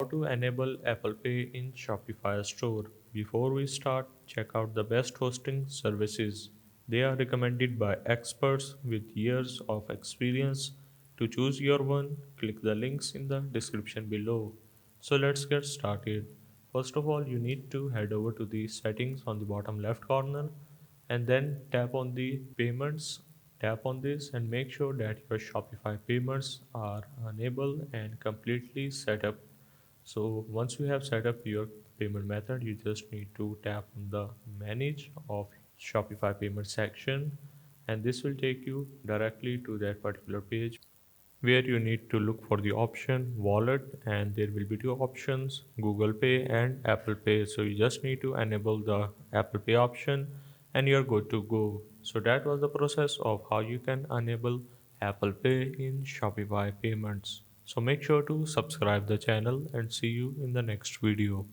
How to enable Apple Pay in Shopify store. Before we start, check out the best hosting services. They are recommended by experts with years of experience. To choose your one, click the links in the description below. So let's get started. First of all, you need to head over to the settings on the bottom left corner and then tap on the payments. Tap on this and make sure that your Shopify payments are enabled and completely set up. So once you have set up your payment method, you just need to tap on the manage of Shopify payment section, and this will take you directly to that particular page where you need to look for the option wallet, and there will be two options, Google Pay and Apple Pay. So you just need to enable the Apple Pay option and you're good to go. So that was the process of how you can enable Apple Pay in Shopify payments. So make sure to subscribe the channel and see you in the next video.